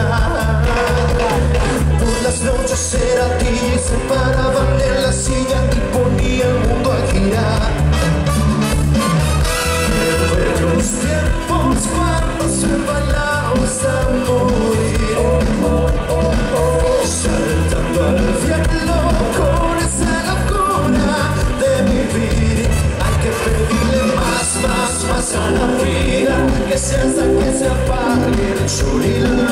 vida. Por las noches era DJ, se paraban en la silla y ponía el mundo a girar. En bellos tiempos cuando se bailaba hasta morir, saltando al cielo con esa locura de vivir. Hay que pedirle más a la vida, que sea hasta que se apague el sol y la luna,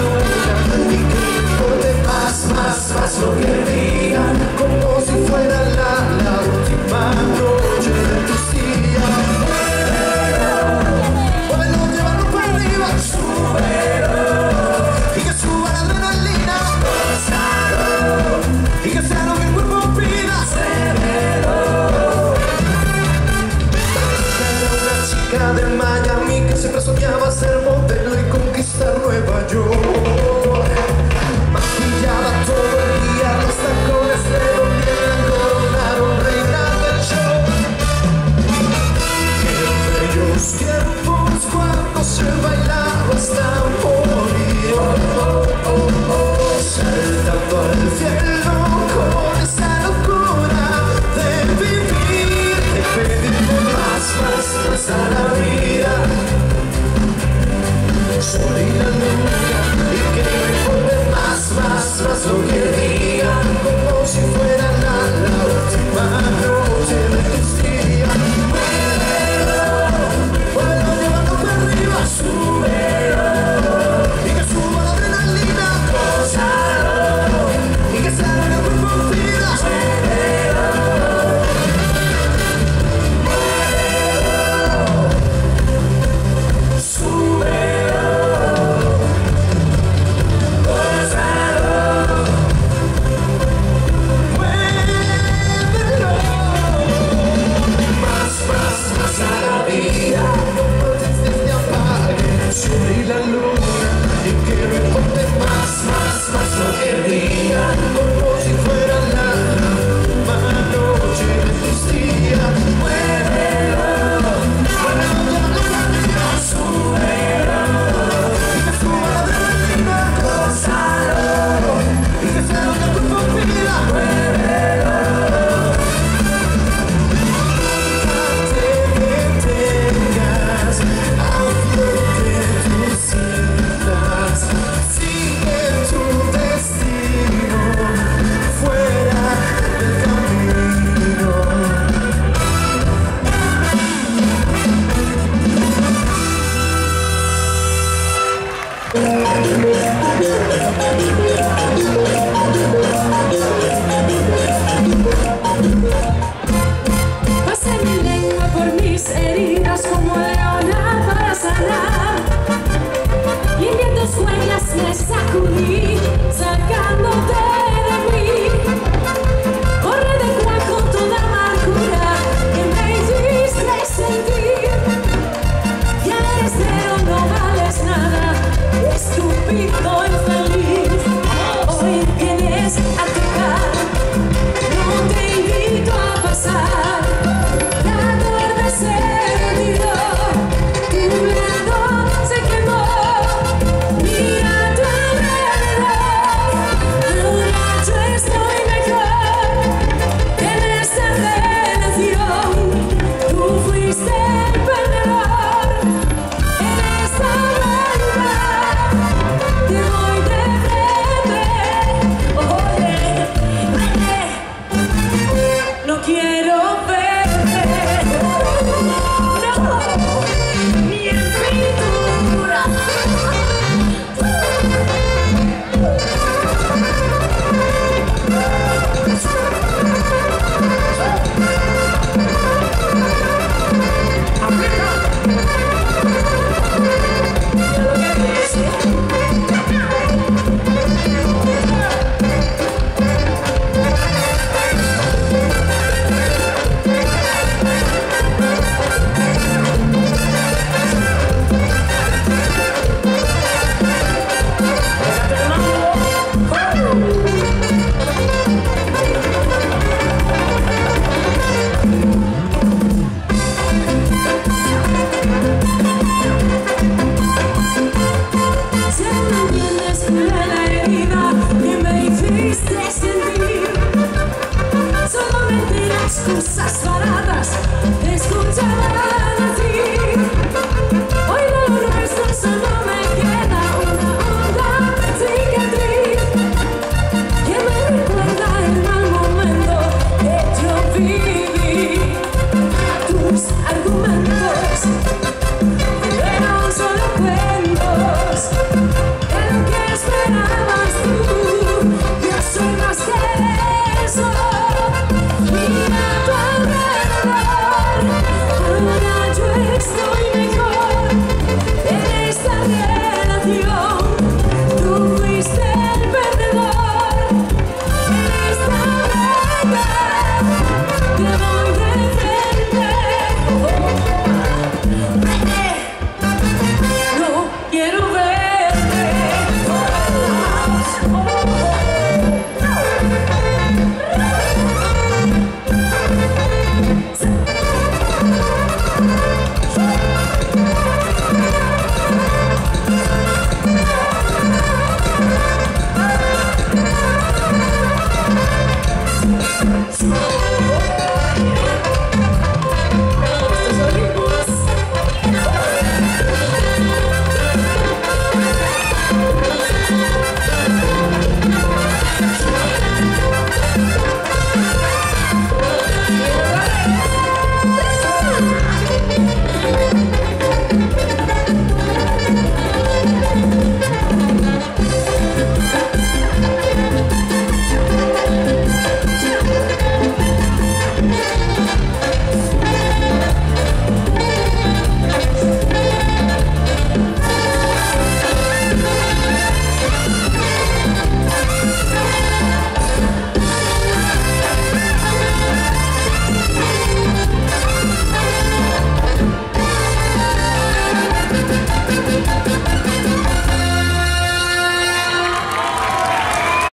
y que no importe más lo que digan, como si fuera la última noche de tus días. Muévelo, llévalo para arriba, súbelo, y que suba la adrenalina, gózalo, y que sea lo que el cuerpo pida, cédelo. De Miami que siempre soñaba ser modelo y conquistar Nueva York. Maquillaba todo el día, los tacones le dolían, coronaron reina del show. En bellos tiempos cuando se bailaba hasta morir, saltando al cielo con esa locura de vivir, de pedirle más a la vida, sol y la luna, y que no importe más lo que digan, como si fuera la última noche de tus días. Muévelo, llévalo para arriba, súbelo, y que suba la adrenalina, gózalo, y que salga el cuerpo pida, cédelo. Y la luna, y que no importe más lo que digan, como si fuera la última noche de tus días. Muévelo, llévalo para arriba, súbelo, y que suba la adrenalina, gózalo, y que sea lo que el cuerpo pida, muévelo. No te detengas, hazlo que tú sientas, sigue tu destino, fuera del camino. Pasé mi lengua por mis heridas como leona para sanar, y en tus huellas me sacudí, sacándote